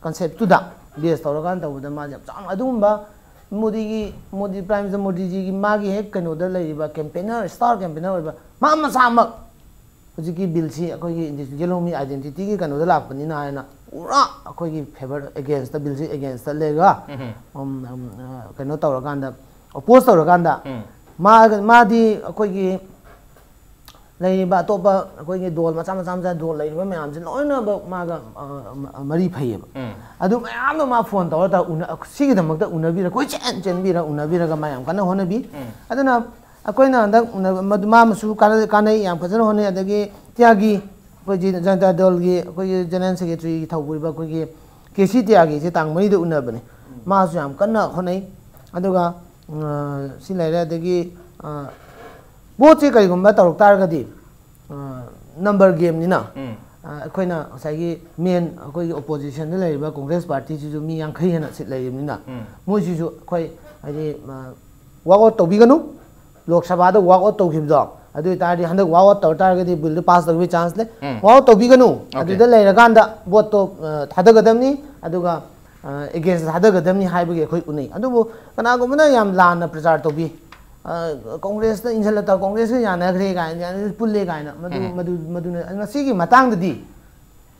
concept to da base tawragan tawda ma jam chang adumba Modi Prime Minister Modi ji gi magi hek kano da leiba campaigner star campaigner ba ma masamak hujiki bill si akoi gi individual mi identity gi kano da lakpani na na pura akoi gi favor against the bill si against the lega kano tawragan da oppose tawragan da ma di akoi gi leiba topa akoi gi dol macha dol leiba mayam sin loina ba maga mari phai ba adu mayam ma phone tawra ta una sigi damak da unabi ra koi chen bi ra unabi ra ga mayam kana honabi aduna akoi na andak ma masu kana yam phajana hone adagi tiagi koi ji Janata Dal gi koi general secretary thawburi ba koi gi KC tiagi se tang mari da unabane ma su yam kana honai aduga si laira adagi boche kari gumba tarok targadi number game ni na akoina saigi main akoi opposition de leiba Congress party ju mi yang khai hena sit leim ni na mo ju akoi ai walk out tobiganu Lok Sabha da walk out tawkhim do adu tari handak walk out targadi bill pass tawbi chance le walk out tobiganu adu da leira ganda vote to thadagadamni aduga against thadagadamni haibage akoi unai adu kana gumna yam lana prachar tawbi Congress the insalata Congress ya na gre ga ya pulle ga na madu na sigi matang di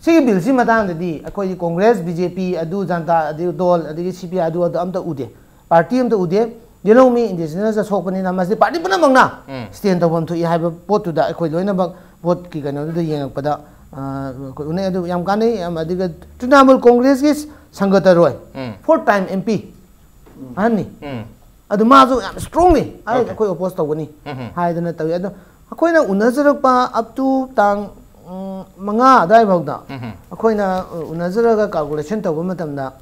sigi bill si matang di akoi Congress BJP adu Janata adu dol adu CPI adu amta ude party amta ude yellow mi indigenous sa sokpani na mas party puna mangna stand tawam thu ya ba pot tu da akoi loina ba vote ki kano du yeng pada ko une adu yam kanai am adiga Trinamool Congress ki sangata roi 4 time MP ani adu mazu yam strongly ai akoi oppose tawani haidana tawi adu akoi na unajarak pa up to tang manga dai bhagda akoi na unajaraga calculation tawa matamda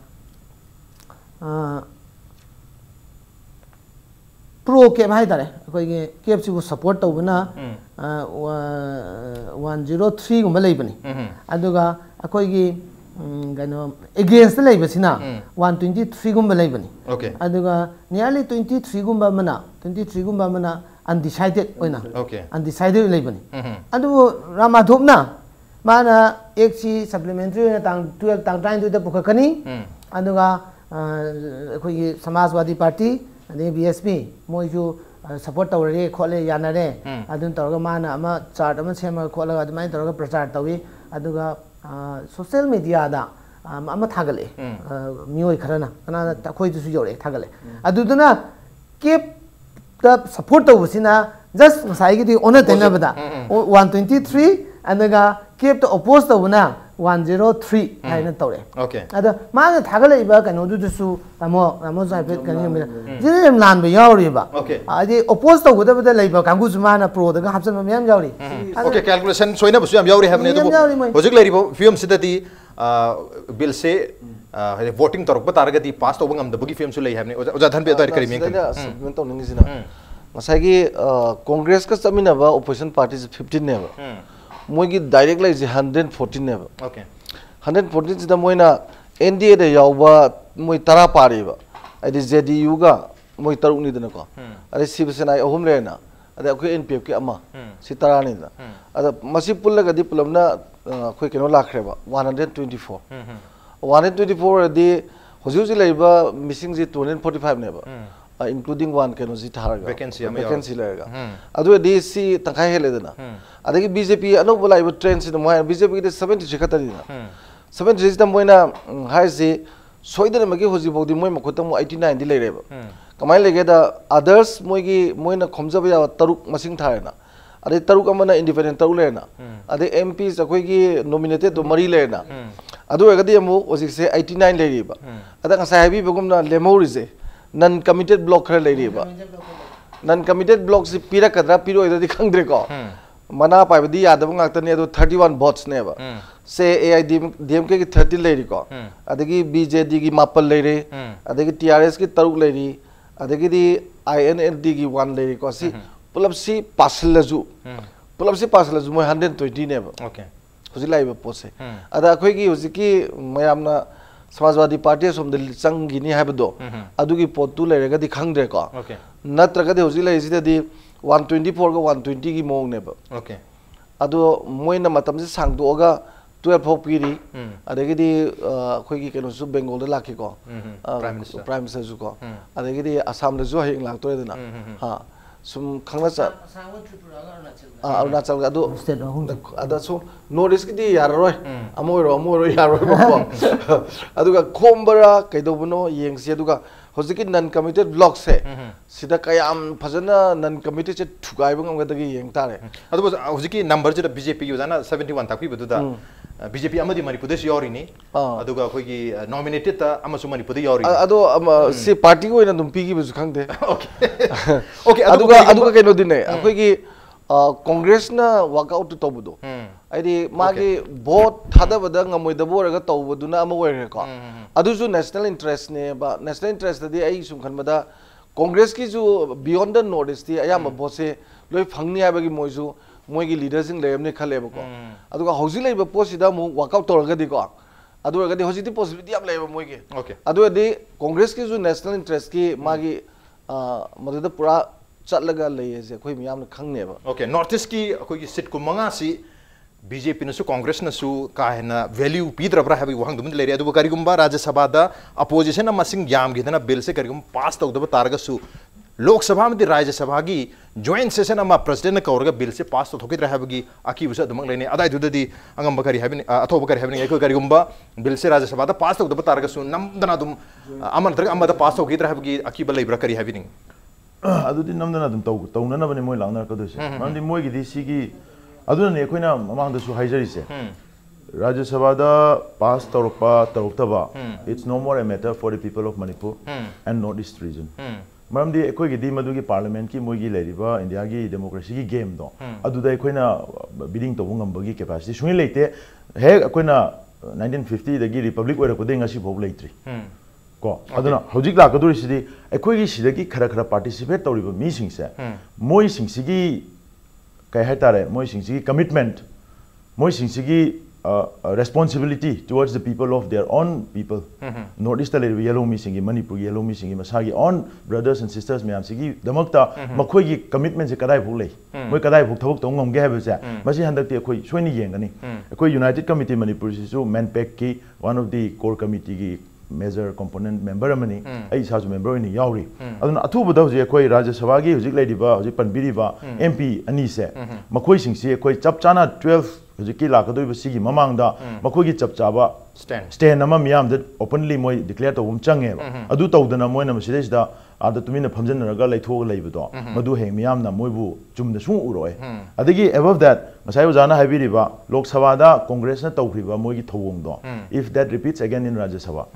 pro cap haidare akoi ge cap si support tawna 103 gumba leibani aduga akoi ge gano against leibasina 123 gumba leibani okay aduga nearly 23 gumba mana undecided oina okay undecided leibani adu Ramadhopna mana ekchi supplementary na tang 12 tang 9 da pukakani aduga akoi Samajwadi Party ade BSP moju support tawre khole yanare adun tawga mana ama chart ama sema khola adumai tawga prachar tawi aduga social media da ama thagale mioi kharana kana khoi du su yore thagale aduduna keep the support tawsina just sai gi honor tena bada 123 adaga keep the oppose tawna 103 haina tawre okay ada ma thagale iba kanu du su amo zaipet kanu me jinem lan be yauri ba okay adi oppose tawda bada leiba kangu sumana pro daga hapsan myam yauri okay calculation soina bu yam yauri habne to hojik leiribo film sidati bill se voting torok bataragati pass to bangam dabagi film su lei habne oja dhan be adar kari men supplement to ningi sina masagi Congress ka samina ba opposition parties 15 ne ba moigi direct like 114 ne ba okay 114 sida moina NDA de yawba moi tara pare ba adi JDU ga moi taruk ni dana ko adi Sivasena ai ahum le na adi akoi NPF ki ama si tara ni da ada masi pulla ga di pulamna khoi keno lakhre ba 124 adi hoju ji leiba missing ji 245 ne ba including one keno ji tharaga vacancy lega adu di si tangkai hele dana adagi BJP anu bolai ba trend si mo BJP de 73 khatari na 73 ta moina hai si soidana magi hoji bodi moi makhotam 89 di leire ba kamai lege da others moigi moina khomjaba ya taruk masing tharena अदे तरुक अमना independent तरुक लेना अदे MP अखोगी nominated तो मरी लेना अदु अगदि अमु ओजिसे 89 लेरिबा अदा ngasa habi begumna lemorise non committed block खर लेरिबा non committed block से पीरा कदरा पीरो इदि खंगद्रे को मना पाइबदी यादव ngakतने अदु 31 votes नेबा से AIDMK की 30 लेरि को अदगी BJD की मापल लेरे अदगी TRS की तरुक लेरि अदगी दी INLD की 1 लेरि को सी पुलब सी पासलजु मोय 120 नेबा ओके हुजि लाइबा पोसे अदा अखोगी हुजि की मयामना समाजवादी पार्टी सोम दिल चंगिनी हाबदो अदुगी पोतु लेरगदि खंगद्रे को ओके नत्रगदि हुजि लाइसिदि 124 को 120 की मोंग नेबा ओके अदो मोयना मतम से सांगदोगा 12 फोक पीरी अदगिदी अखोगी केनोसु बेंगोल दा लाखि को प्राइम मिनिस्टर जु को अदगिदी असम दजु हेंग लाक्तोरेदना हां सुम खंगना चा अरुणाचल अदो अदा सो नॉर्थ ईस्ट की यारोय अमोरो यारोय बको अदुगा खोमबरा कैदोबनो येंगसे अदुगा होजिकी नन कमिटेड ब्लॉक से सिदा कयाम फजना नन कमिटेड से ठुगाइबो ngamgadagi yeng tare अदुबो होजिकी नंबर जे बीजेपी युजाना 71 ताकि बदुदा बीजेपी अमदी मणिपुर देश योरिनी अदुगा अखोगी नॉमिनेटेड ता अमसु मणिपुर योरि अदो से पार्टी को इना दुम्पी की बजु खंगदे ओके अदुगा कैनो दिने अखोगी कांग्रेस ना वर्कआउट तौबदो आइदि मागी वोट थादबदा ngमोइदबोरगा तौबदुना अम ओइरे को अदुजु नेशनल इंटरेस्ट ने बा नेशनल इंटरेस्ट दि आई सुम खनबदा कांग्रेस की जो बियॉन्ड द नॉर्थ ईस्ट दी अयाम बोसे लोय फंगनी हाबगी मोइजु मोइगी लीडरसिंग लेमने खलेबको अदुगा हौजि लेबा पोसिदा मु वर्कआउट तौरगदि को अदुरगदि हौजिति पॉसिबिलिटी याम लेबा मोइगे ओके अदुदि कांग्रेस की जो नेशनल इंटरेस्ट की मागी मदुदा पूरा चलगा लेये जे कोई मियाम खंगनेबा ओके नॉर्थ ईस्ट की अखोगी सीट को मंगा सी बीजेपी नसु कांग्रेस नसु काहेना वैल्यू पीद्रब्रा हाबी वहां दुम लेरे अदु करिगुंबा राज्यसभा दा अपोजिशन मसिंग याम गिदना बिल से करिगुम पास तौदब तारगसु लोकसभा में राज्यसभा की जॉइंट सेशन अमा प्रेसिडेंट कौरगा बिल से पास तो थोकिद्रा हाबगी अकीबुस अदुमक लेने अदाय दुददी अंगम बकरी हाबिन अथोब करी हाबिन एको करिगुंबा बिल से राज्यसभा दा पास तौदब तारगसु नमदना दुम अमन अमदा पास तौकिद्रा हाबगी अकीब लेब्रा करी हाबिन अदुदि नमदना दुम तौननबने मोय लांगना कदुसे मानदि मोयगिदि सिगी अदुने अखोइना ममांगदसु हाइजरिसे राज्यसभा दा पास तौरपा तौरक्तबा it's no more a matter for the people of Manipur and north east region मरमदी अखोइगिदि मदुगी पार्लियामेंट की मोइगी लेरिबा इंडिया की डेमोक्रेसी की गेम दो अदुदा अखोइना बिडिंग तौबु ngambagi कैपेसिटी सुनि लेते हे अखोइना 1950 दगी रिपब्लिक ओइरकदे ngasi भोग लेत्रि को अदुना हौजिक लाकदुरिसिदि अखोइगी सिदगी खरा खरा पार्टिसिपेट तौरिबा मी सिंगसे मोइ सिंगसिगी कई है तारे मोइ सिंगसिगी कमिटमेंट मोइ सिंगसिगी responsibility towards the people of their own people north east लेरिबा येलो मी सिंगी मणिपुर येलो मी सिंगी मसागी own brothers and sisters मैम सिगी दमकता मखोइगी कमिटमेंट से कदाइ भोग लेइ मोइ कदाइ भोग थबक तौ ngमगे हाबसे मसी हंदकति अखोइ सोइनि येंगनी अखोइ यूनाइटेड कमिटी मणिपुर सिसु मैनपेक की one of the core committee की मेजर कंपोनेंट मेंबर अमनी आई साजु मेंबर ओइनि याउरी अदुना अथुबदा होजे अखोइ राज्यसभा की होजिक लेदिबा होजिक पनबिरिबा एमपी अनि से मखोइ सिंगसी अखोइ चपचाना 12 होजिकी लाकदोइबा सिगी ममांगदा मखोइगी चपचाबा स्टैंड अमा मियाम द ओपनली मोइ डिक्लेयर तौबम चंगेबा अदु तौदना मोइना मसिदेसदा आदा तुमिना फमजनरगा लैथोग लैबदो मदु हे मियामना मोइबु चुमदा सु उरोय अदगी अबव दैट मसाइ उजाना हाबिरिबा लोकसभा दा कांग्रेस ना तौखरिबा मोइगी थौवंगदो if that repeats again in Rajya Sabha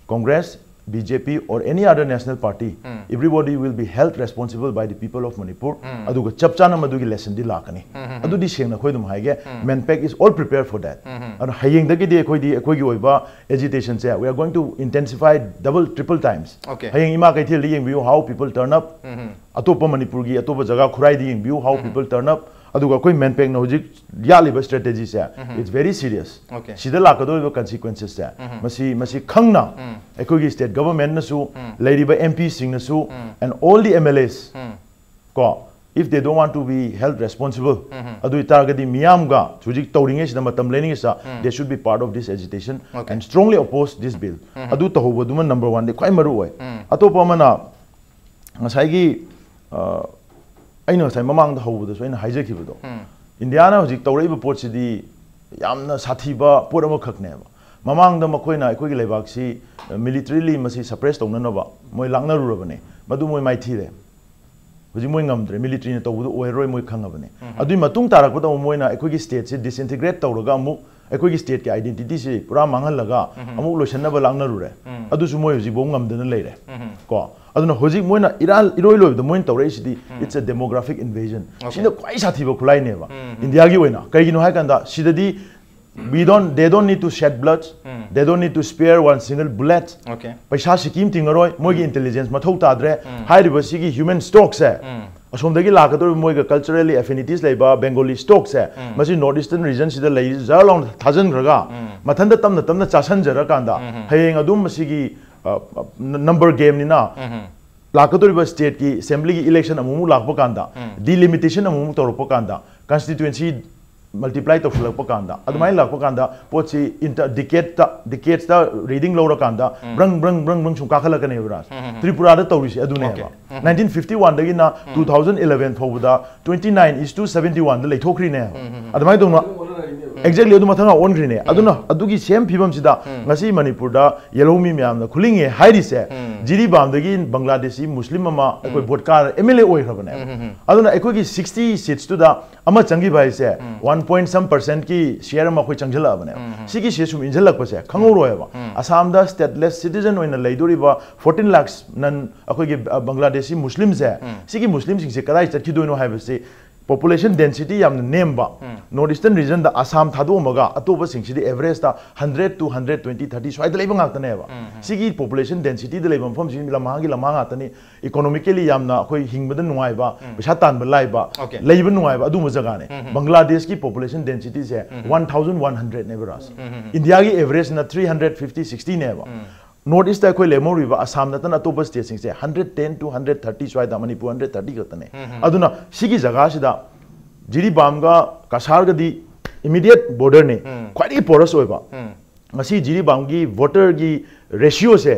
Congress BJP or any other national party, everybody will be held responsible by the people of Manipur. Aduga chapchana madugi lesson di lakani. Adu di sengna khoi dum haige. Manpack is all prepared for that. And hayeng dagi di khoi gi oiba agitation se. We are going to intensify double, triple times. Okay. Hayeng ima kai thil yeng view how people turn up. Atopa Manipur gi atopa jaga khurai di yeng view how people turn up. अदुगा कोई मैनपेक ना होजिक यालिबा strategy से it's very serious सिदा लाकदोरिबा consequences से मसी खंगना एकोगी स्टेट गवर्नमेंट नसु लेरिबा एमपी सिंग नसु एंड ऑल द एमएलएस को if they don't want to be held responsible adu itargadi miyamga sujik tauringe sida matam lening sa they should be part of this agitation and strongly oppose this bill adu tahobaduma number 1 de khoi maru oi atopa mana ngasai gi अइनो साइ ममांग द हौबद सोइन हाइजखिबदो India ना होजिक तौरैब पोटसिदी यामना साथीबा पोट अमा खकनेबा ममांग द मखोइना अखोइगी लेबाक्सी मिलिटरीली मसी सप्रेस तौननबा मोय लांगनरुरबने मदु मोय माइथीरे हुजी मोय ngamdre military ne tawdu oiroi moy khangabane adui matung tarak pata moy na ekoi gi state se disintegrate tawraga amu ekoi gi state ki identity se pura mangal laga amu loishanna ba langna rure adu su moy huji bo ngamdana leire ko aduna hoji moy na iral iroi loib da moy tawrai sidi it's a demographic invasion sina kwai sathi ba khulai ne ba india gi oina kai gi no ha kanda sidadi they don't need to shed blood they don't need to spare one single bullet okay paisa sikim tingaroi moi gi intelligence mathau tadre hai riba sigi human stocks hai asom dagi lakator moi ga culturally affinities laiba bengali stocks hai masi north eastern region sida lai zalong thousand raga mathanda tamna chasan jara kanda hayeng adum masigi number game ni na lakator ba state ki assembly ki election amu lakpa kanda delimitation amu torpa kanda constituency multiply to fill up kanda adumai lakpa kanda pochi inter decades da reading lower kanda brang sum kakhala kane bras tripura da tawrisi adune ba 1951 dagi na 2011 fobuda 29:71 da leithokri ne adumai dongna exactly adu mathanga on green ne aduna adugi same phibam sida ngasi manipur da yellow mi myam na khuling e hairi se jiri bam dagi bangladeshi muslim ama ekoi votkar mla oi khabane aduna ekoi gi 60 seats to da ama changi bai se 1% ki share ma khoi changjala bane sigi she sum injal lakpa se khangau roya ba assam da stateless citizen oina leidori ba 14 lakhs nan akoi gi bangladeshi muslim se sigi muslim sing se kadai chathi doino haiba se population density yam name ba north eastern region da assam thadu maga atoba sing sidi average da 100 to 120 30 swai da leiba ngak tane ba sigi population density da leiba form sigi lama nga tani economically yamna khoi hingba da nuai ba pesa tan ba lai ba leiba nuai ba adu ma jaga ne bangladesh ki population density se 1100 ne bras india ki average na 350 60 ne ba north east da khoi lemori ba assam na tan atoba state sing se 110 to 130 swai da manipur 130 ka tane aduna sigi jaga sida jiri bam ga kasar ga di immediate border ne kwari porous oi ba ngasi jiri bam gi voter gi ratio se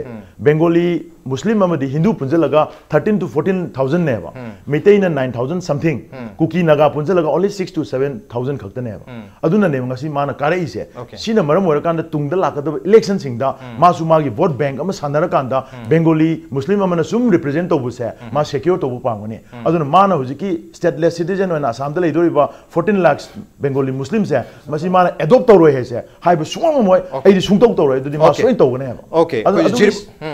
bengali muslim amadi hindu punjalaga 13 to 14000 ne ba meitei na 9000 something kuki naga punjalaga only 6 to 7000 khakta ne ba aduna ne ngasi mana karai se sina maram ora kanda tungda lakada election singda ma su ma gi vote bank ama sanara kanda bengali muslim amana sum represent to bu se ma secure to bu pangone aduna mana hujiki stateless citizen ona assam da leidori ba 14 lakhs bengali muslim se masi mana adopt to roi he se hai bu sum moi ai di sung to roi du di ma soin to ne ba okay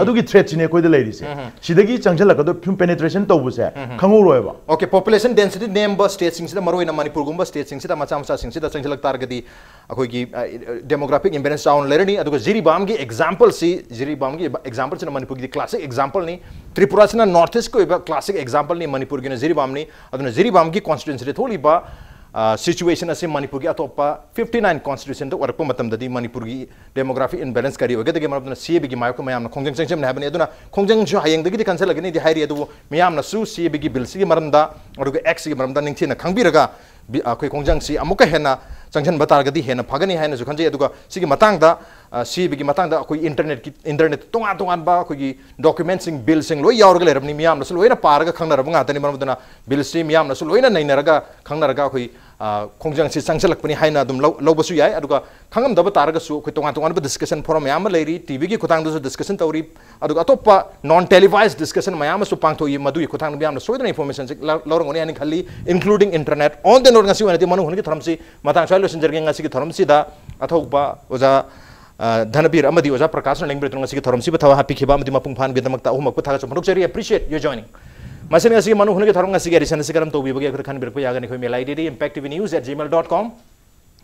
adugi threat chine koi da lady se sidagi changchal ka do penetration to bu se khangu roi ba okay population density number states sing sida maroi na manipur gumba states sing sida macha sing sida changchal targadi akoi gi demographic imbalance down lerni aduga jiri bam gi example sina manipur gi classic example ni tripura sina north east ko classic example ni manipur gi na jiri bam ni aduna jiri bam gi constituency tholi ba situation ase manipur gi atopa 59 constitution to warakpa matam dadi manipur gi demographic imbalance kari oge dege marabna cb gi mayok mayam na khongjang changcham na habani aduna khongjang jo hayeng degi cancel agani di hairi adu mayam na su cb gi bill si maramda aduga x gi maramda ningthina khangbiraga akoi khongjang si amuka hena changchan batar gadi hena phagani haina ju khanjai aduga sigi matang da cb gi matang da akoi internet tonga ba akoi gi documenting bill sing loi yaurga lerabni mayam na su loina paraga khangnarab nga tani maramdana bill si mayam na su loina nainaraga khangnaraga akoi khongjang si changchalakpani haina dum lobasu yai aduga khangam daba taraga su akoi tonga ba discussion forum mayam leri tv gi khotang du discussion tawri aduga atopa non televised discussion mayam su pangtho yi madu gi khotang mayam na soidana information lorongoni ani khali including internet on the ngasi wani manu hungi tharamsi matang chalo sinjarge ngasi gi tharamsi da athokba oja Dhanabir amadi oja Prakash lengbre ngasi gi tharamsi ba thawa happy khiba amadi mapung phan gi damakta umak pa thaga chomok jari appreciate you joining masin ngasi manu hungi tharam ngasi gi research garam to bi bagi akhir khan bir ko yaga ni khoi mail id impactvnews@gmail.com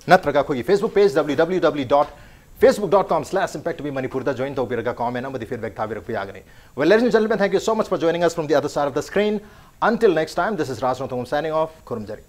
natraga khoi Facebook page www.facebook.com/impactvmanipur da join to biraga comment amadi feedback tha bir ko yaga ni well ladies and gentlemen thank you so much for joining us from the other side of the screen until next time this is Raj Nongthombam signing off Khurumjari